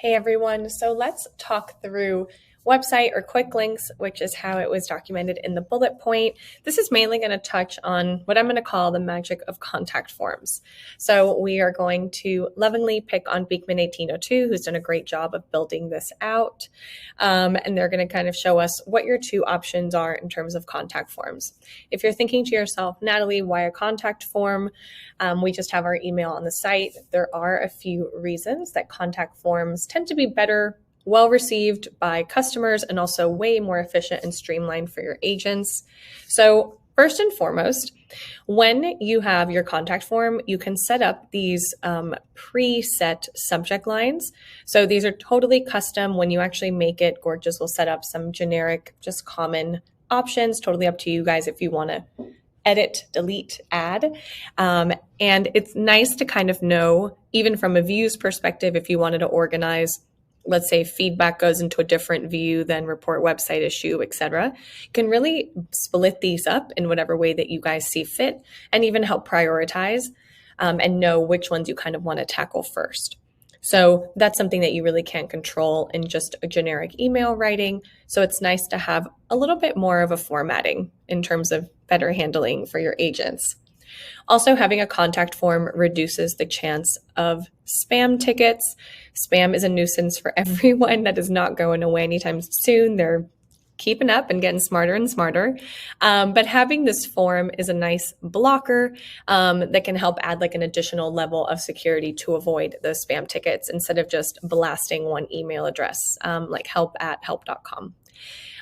Hey everyone, so let's talk through website or quick links, which is how it was documented in the bullet point. This is mainly going to touch on what I'm going to call the magic of contact forms. So we are going to lovingly pick on Beekman 1802, who's done a great job of building this out. And they're going to kind of show us what your two options are in terms of contact forms. If you're thinking to yourself, Natalie, why a contact form? We just have our email on the site. There are a few reasons that contact forms tend to be better, well received by customers, and also way more efficient and streamlined for your agents. So first and foremost, when you have your contact form, you can set up these preset subject lines. So these are totally custom. When you actually make it, Gorgias will set up some generic, just common options, totally up to you guys if you want to edit, delete, add. And it's nice to kind of know, even from a views perspective, if you wanted to organize, let's say feedback goes into a different view than report website issue, etc. You can really split these up in whatever way that you guys see fit and even help prioritize and know which ones you kind of want to tackle first. So that's something that you really can't control in just a generic email writing. So it's nice to have a little bit more of a formatting in terms of better handling for your agents. Also, having a contact form reduces the chance of spam tickets. Spam is a nuisance for everyone. That is not going away anytime soon. They're keeping up and getting smarter and smarter. But having this form is a nice blocker that can help add like an additional level of security to avoid those spam tickets instead of just blasting one email address like help@help.com.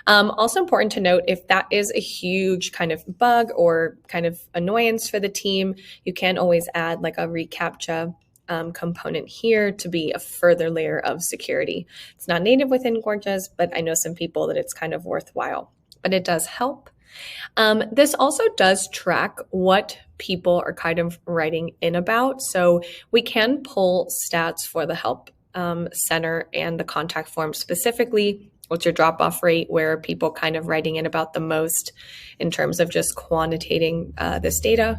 Also important to note, if that is a huge kind of bug or kind of annoyance for the team, you can always add like a reCAPTCHA component here to be a further layer of security. It's not native within Gorgias, but I know some people that it's kind of worthwhile, but it does help. This also does track what people are kind of writing in about. So we can pull stats for the help center and the contact form specifically. What's your drop-off rate? Where are people kind of writing in about the most in terms of just quantitating this data?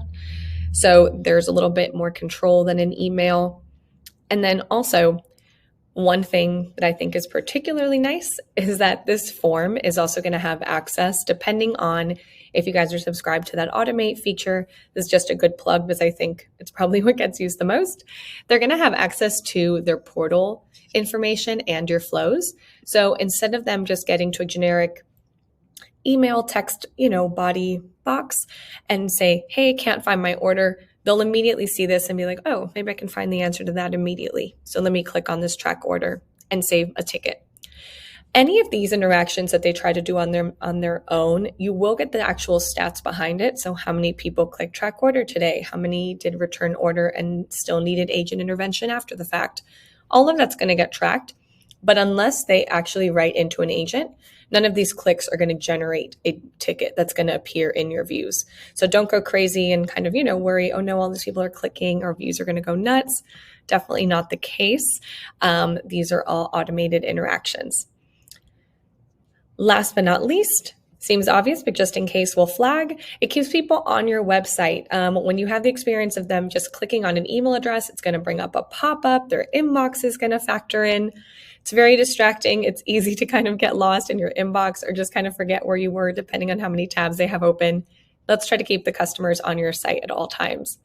So there's a little bit more control than an email. And then also, one thing that I think is particularly nice is that this form is also going to have access, depending on if you guys are subscribed to that automate feature. This is just a good plug because I think it's probably what gets used the most. They're going to have access to their portal information and your flows. So instead of them just getting to a generic email text, body box and say, hey, can't find my order, they'll immediately see this and be like, oh, maybe I can find the answer to that immediately. So let me click on this track order and save a ticket. Any of these interactions that they try to do on their own, you will get the actual stats behind it. So how many people clicked track order today? How many did return order and still needed agent intervention after the fact? All of that's going to get tracked. But unless they actually write into an agent, none of these clicks are going to generate a ticket that's going to appear in your views. So don't go crazy and kind of, worry, oh no, all these people are clicking, our views are going to go nuts. Definitely not the case. These are all automated interactions. Last but not least, seems obvious, but just in case we'll flag, it keeps people on your website. When you have the experience of them just clicking on an email address, it's going to bring up a pop-up. Their inbox is going to factor in. It's very distracting. It's easy to kind of get lost in your inbox or just kind of forget where you were depending on how many tabs they have open. Let's try to keep the customers on your site at all times.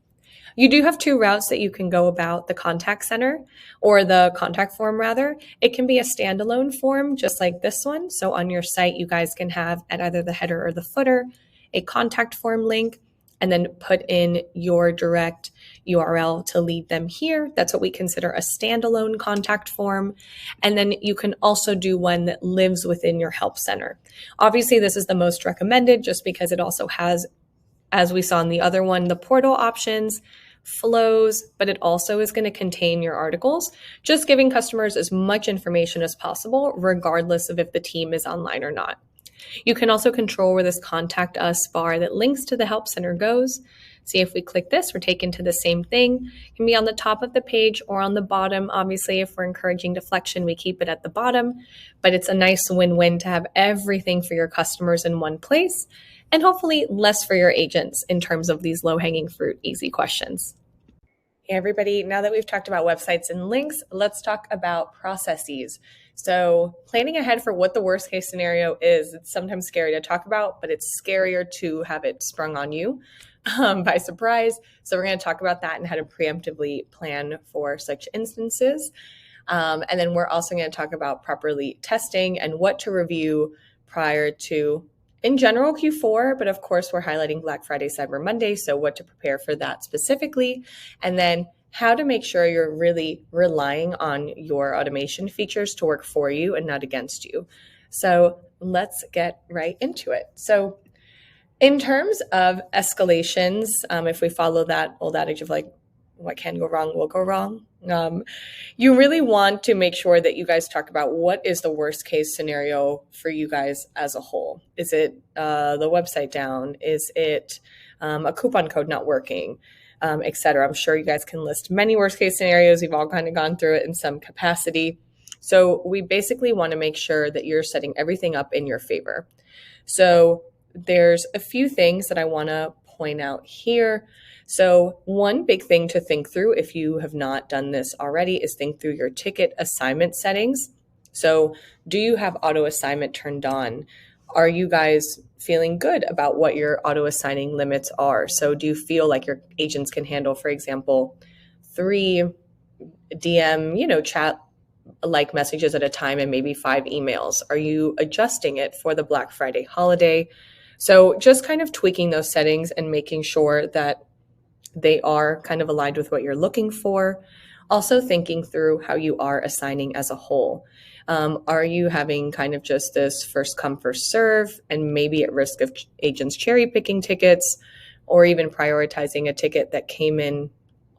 You do have two routes that you can go about the contact center or the contact form rather. It can be a standalone form just like this one. So on your site, you guys can have at either the header or the footer a contact form link and then put in your direct URL to lead them here. That's what we consider a standalone contact form. And then you can also do one that lives within your help center. Obviously, this is the most recommended just because it also has, as we saw in the other one, the portal options, flows, but it also is going to contain your articles, just giving customers as much information as possible, regardless of if the team is online or not. You can also control where this contact us bar that links to the help center goes. See, if we click this, we're taken to the same thing. It can be on the top of the page or on the bottom. Obviously, if we're encouraging deflection, we keep it at the bottom, but it's a nice win-win to have everything for your customers in one place and hopefully less for your agents in terms of these low-hanging fruit, easy questions. Hey, everybody. Now that we've talked about websites and links, let's talk about processes. So, planning ahead for what the worst case scenario is, it's sometimes scary to talk about, but it's scarier to have it sprung on you by surprise. So, we're going to talk about that and how to preemptively plan for such instances. And then we're also going to talk about properly testing and what to review prior to, in general, Q4. But of course, we're highlighting Black Friday, Cyber Monday. So what to prepare for that specifically. And then how to make sure you're really relying on your automation features to work for you and not against you. So let's get right into it. So in terms of escalations, if we follow that old adage of like, what can go wrong will go wrong. You really want to make sure that you guys talk about what is the worst case scenario for you guys as a whole. Is it the website down? Is it a coupon code not working, et cetera? I'm sure you guys can list many worst case scenarios. You've all kind of gone through it in some capacity. So we basically want to make sure that you're setting everything up in your favor. So there's a few things that I want to point out here. So one big thing to think through, if you have not done this already, is think through your ticket assignment settings. So do you have auto assignment turned on? Are you guys feeling good about what your auto assigning limits are? So do you feel like your agents can handle, for example, 3 DM, chat like messages at a time and maybe 5 emails? Are you adjusting it for the Black Friday holiday? So just kind of tweaking those settings and making sure that they are kind of aligned with what you're looking for. Also thinking through how you are assigning as a whole. Are you having kind of just this first come, first serve and maybe at risk of agents cherry picking tickets or even prioritizing a ticket that came in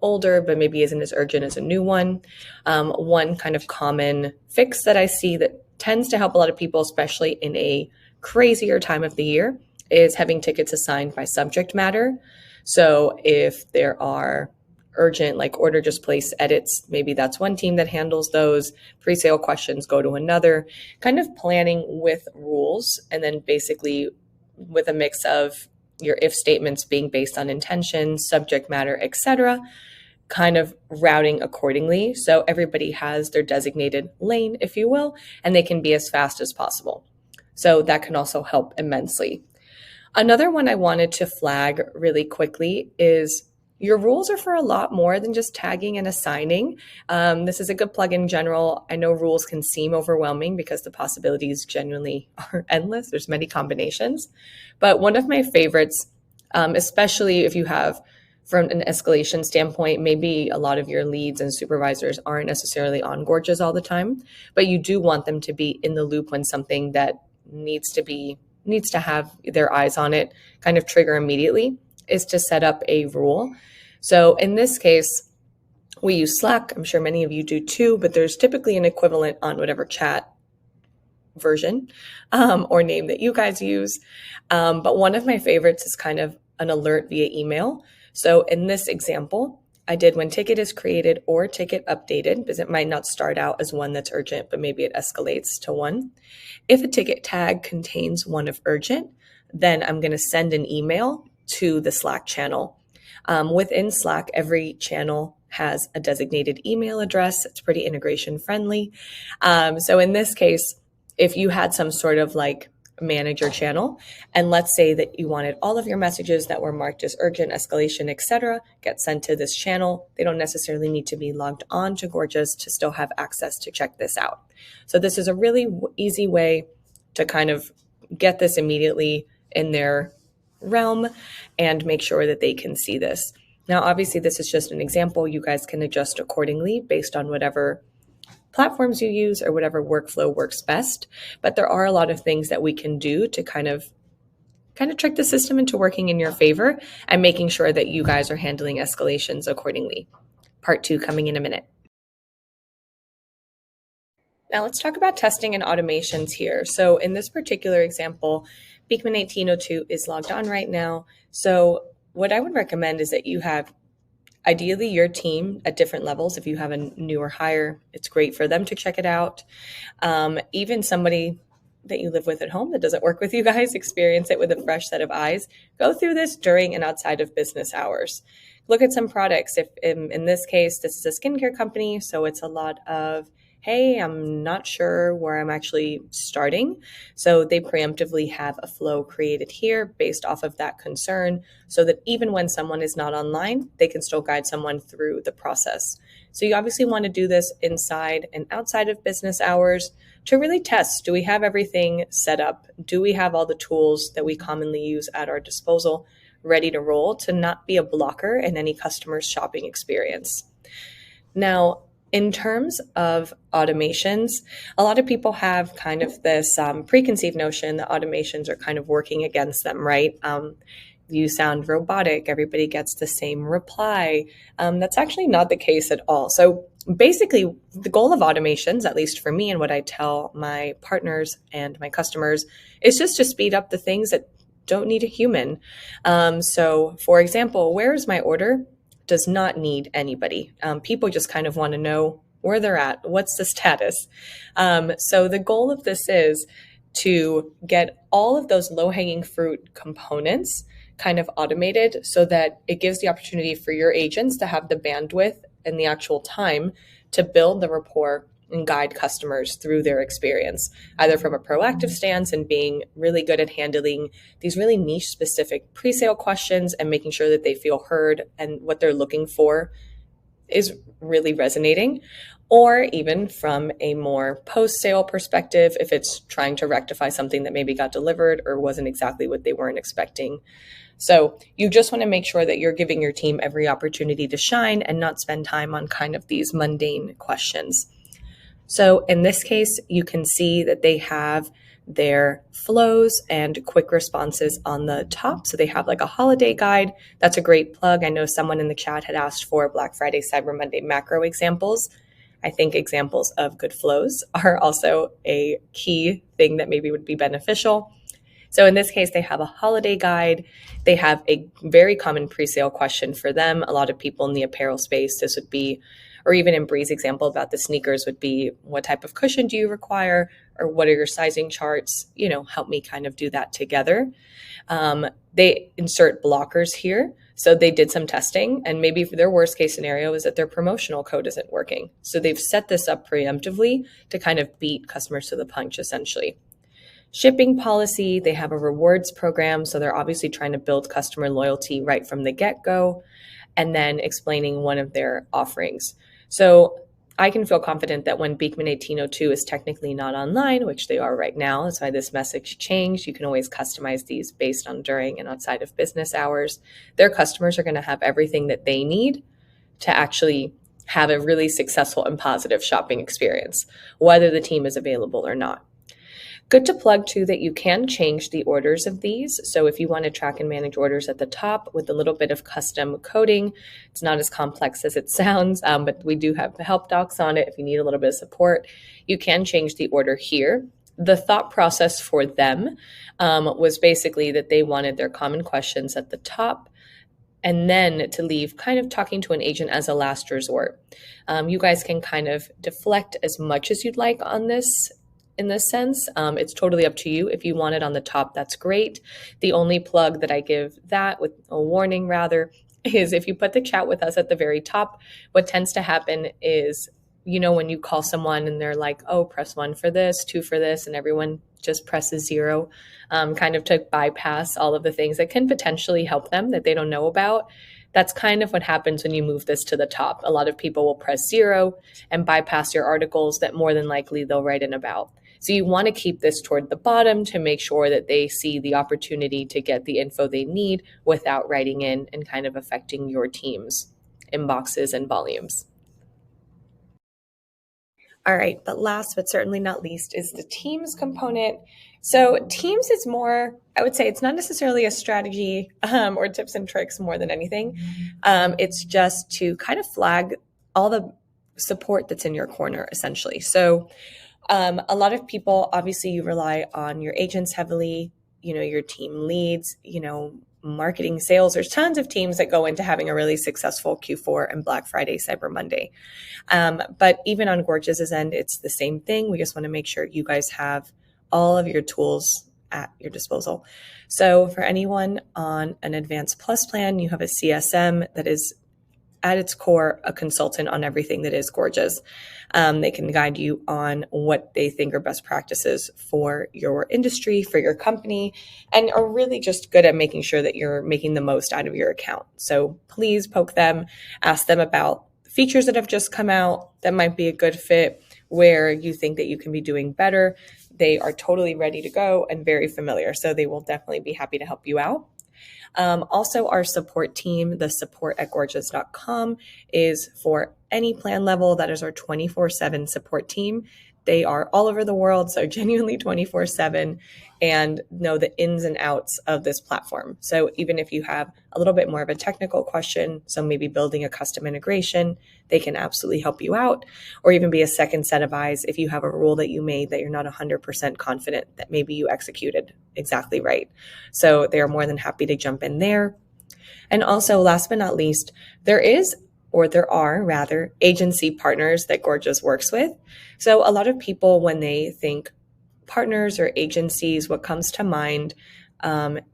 older but maybe isn't as urgent as a new one? One kind of common fix that I see that tends to help a lot of people, especially in a crazier time of the year, is having tickets assigned by subject matter. So if there are urgent, like order just place edits, maybe that's one team that handles those. Pre-sale questions go to another. Kind of planning with rules and then basically with a mix of your if statements being based on intention, subject matter, etc., kind of routing accordingly. So everybody has their designated lane, if you will, and they can be as fast as possible. So that can also help immensely. Another one I wanted to flag really quickly is your rules are for a lot more than just tagging and assigning. This is a good plug in general. I know rules can seem overwhelming because the possibilities genuinely are endless. There's many combinations. But one of my favorites, especially if you have, from an escalation standpoint, maybe a lot of your leads and supervisors aren't necessarily on Gorgias all the time, but you do want them to be in the loop when something that needs to have their eyes on it kind of trigger immediately, is to set up a rule. So in this case, we use Slack. I'm sure many of you do too, but there's typically an equivalent on whatever chat version or name that you guys use. But one of my favorites is kind of an alert via email. So in this example, I did when ticket is created or ticket updated, because it might not start out as one that's urgent, but maybe it escalates to one. If a ticket tag contains one of urgent, then I'm going to send an email to the Slack channel. Within Slack, every channel has a designated email address. It's pretty integration friendly. So in this case, if you had some sort of like manager channel, and let's say that you wanted all of your messages that were marked as urgent, escalation, etc., get sent to this channel, they don't necessarily need to be logged on to Gorgias to still have access to check this out. So this is a really easy way to kind of get this immediately in their realm and make sure that they can see this. Now, obviously, this is just an example. You guys can adjust accordingly based on whatever platforms you use or whatever workflow works best. But there are a lot of things that we can do to kind of trick the system into working in your favor and making sure that you guys are handling escalations accordingly. Part 2 coming in a minute. Now let's talk about testing and automations here. So in this particular example, Beekman 1802 is logged on right now. So what I would recommend is that you have ideally your team at different levels. If you have a newer hire, it's great for them to check it out. Even somebody that you live with at home that doesn't work with you guys, experience it with a fresh set of eyes. Go through this during and outside of business hours. look at some products. If in this case, this is a skincare company, so it's a lot of, hey, I'm not sure where I'm actually starting. So they preemptively have a flow created here based off of that concern, so that even when someone is not online, they can still guide someone through the process. So you obviously want to do this inside and outside of business hours to really test, do we have everything set up? Do we have all the tools that we commonly use at our disposal ready to roll to not be a blocker in any customer's shopping experience? Now, in terms of automations, a lot of people have kind of this preconceived notion that automations are kind of working against them, right? You sound robotic, everybody gets the same reply. That's actually not the case at all. So basically, the goal of automations, at least for me and what I tell my partners and my customers, is just to speed up the things that don't need a human. So for example, where is my order? Does not need anybody. People just kind of want to know where they're at. What's the status? So the goal of this is to get all of those low-hanging fruit components kind of automated so that it gives the opportunity for your agents to have the bandwidth and the actual time to build the rapport and guide customers through their experience, either from a proactive stance and being really good at handling these really niche specific pre-sale questions and making sure that they feel heard and what they're looking for is really resonating, or even from a more post-sale perspective, if it's trying to rectify something that maybe got delivered or wasn't exactly what they weren't expecting. So you just want to make sure that you're giving your team every opportunity to shine and not spend time on kind of these mundane questions. So in this case, you can see that they have their flows and quick responses on the top. So they have like a holiday guide. That's a great plug. I know someone in the chat had asked for Black Friday, Cyber Monday macro examples. I think examples of good flows are also a key thing that maybe would be beneficial. So in this case, they have a holiday guide. They have a very common pre-sale question for them. A lot of people in the apparel space, this would be, or even in Bree's example about the sneakers would be, what type of cushion do you require? Or what are your sizing charts? Help me kind of do that together. They insert blockers here. So they did some testing, and maybe their worst case scenario is that their promotional code isn't working. So they've set this up preemptively to kind of beat customers to the punch, essentially. Shipping policy, they have a rewards program, so they're obviously trying to build customer loyalty right from the get-go, and then explaining one of their offerings. So I can feel confident that when Beekman 1802 is technically not online, which they are right now, that's why this message changed. You can always customize these based on during and outside of business hours. Their customers are going to have everything that they need to actually have a really successful and positive shopping experience, whether the team is available or not. Good to plug too that you can change the orders of these. So if you want to track and manage orders at the top with a little bit of custom coding, it's not as complex as it sounds, but we do have help docs on it if you need a little bit of support. You can change the order here. The thought process for them was basically that they wanted their common questions at the top, and then to leave kind of talking to an agent as a last resort. You guys can kind of deflect as much as you'd like on this. In this sense, it's totally up to you. If you want it on the top, that's great. The only plug that I give that, with a warning rather, is if you put the chat with us at the very top, what tends to happen is, when you call someone and they're like, oh, press 1 for this, 2 for this, and everyone just presses 0, kind of to bypass all of the things that can potentially help them that they don't know about. That's kind of what happens when you move this to the top. A lot of people will press 0 and bypass your articles that more than likely they'll write in about. So you want to keep this toward the bottom to make sure that they see the opportunity to get the info they need without writing in and kind of affecting your team's inboxes and volumes. All right, but last but certainly not least is the Teams component. So Teams is more, I would say it's not necessarily a strategy or tips and tricks more than anything. It's just to kind of flag all the support that's in your corner, essentially. So a lot of people, obviously, you rely on your agents heavily, your team leads, marketing, sales. There's tons of teams that go into having a really successful Q4 and Black Friday, Cyber Monday. But even on Gorgias' end, it's the same thing. We just want to make sure you guys have all of your tools at your disposal. So for anyone on an Advanced Plus plan, you have a CSM that is at its core a consultant on everything that is Gorgias. They can guide you on what they think are best practices for your industry, for your company, and are really just good at making sure that you're making the most out of your account. So please poke them, ask them about features that have just come out that might be a good fit, where you think that you can be doing better. They are totally ready to go and very familiar, so they will definitely be happy to help you out. Also, our support team, the support@gorgias.com, is for any plan level. That is our 24/7 support team. They are all over the world, so genuinely 24/7, and know the ins and outs of this platform. So even if you have a little bit more of a technical question, so maybe building a custom integration, they can absolutely help you out, or even be a second set of eyes if you have a rule that you made that you're not 100% confident that maybe you executed exactly right. So they are more than happy to jump in there. And also, last but not least, there are rather, agency partners that Gorgias works with. So a lot of people, when they think partners or agencies, what comes to mind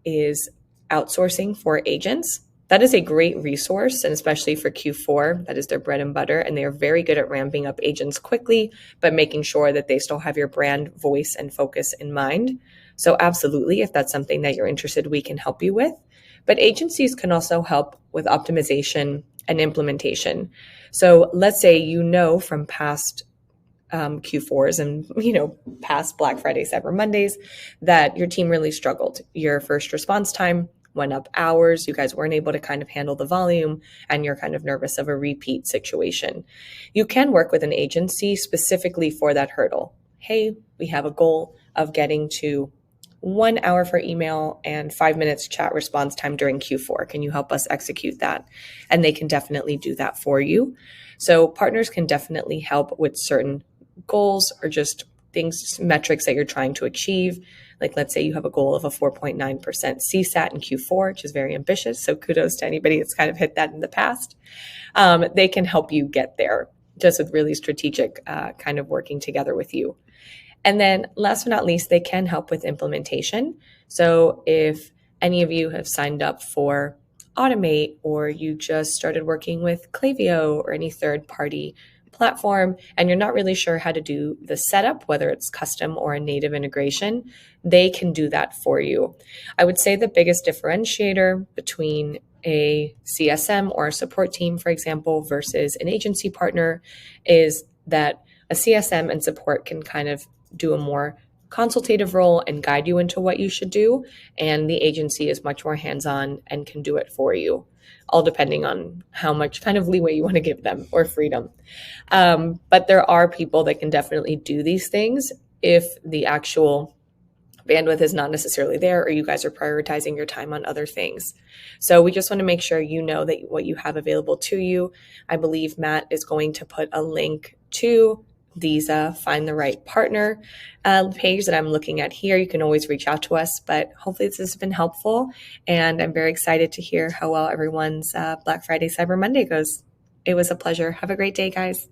is outsourcing for agents. That is a great resource, and especially for Q4, that is their bread and butter, and they are very good at ramping up agents quickly, but making sure that they still have your brand, voice, and focus in mind. So absolutely, if that's something that you're interested, we can help you with. But agencies can also help with optimization and implementation. So let's say from past Q4s and past Black Friday, Cyber Mondays, that your team really struggled. Your first response time went up hours. You guys weren't able to kind of handle the volume, and you're kind of nervous of a repeat situation. You can work with an agency specifically for that hurdle. Hey, we have a goal of getting to 1 hour for email and 5 minutes chat response time during Q4. Can you help us execute that? And they can definitely do that for you. So partners can definitely help with certain goals or just things, metrics that you're trying to achieve. Like, let's say you have a goal of a 4.9% CSAT in Q4, which is very ambitious. So kudos to anybody that's kind of hit that in the past. They can help you get there just with really strategic kind of working together with you. And then last but not least, they can help with implementation. So if any of you have signed up for Automate, or you just started working with Klaviyo or any third-party platform, and you're not really sure how to do the setup, whether it's custom or a native integration, they can do that for you. I would say the biggest differentiator between a CSM or a support team, for example, versus an agency partner is that a CSM and support can kind of do a more consultative role and guide you into what you should do. And the agency is much more hands-on and can do it for you, all depending on how much kind of leeway you want to give them or freedom. But there are people that can definitely do these things if the actual bandwidth is not necessarily there, or you guys are prioritizing your time on other things. So we just want to make sure you know that what you have available to you. I believe Matt is going to put a link to these Find the Right Partner page that I'm looking at here. You can always reach out to us, but hopefully this has been helpful. And I'm very excited to hear how well everyone's Black Friday, Cyber Monday goes. It was a pleasure. Have a great day, guys.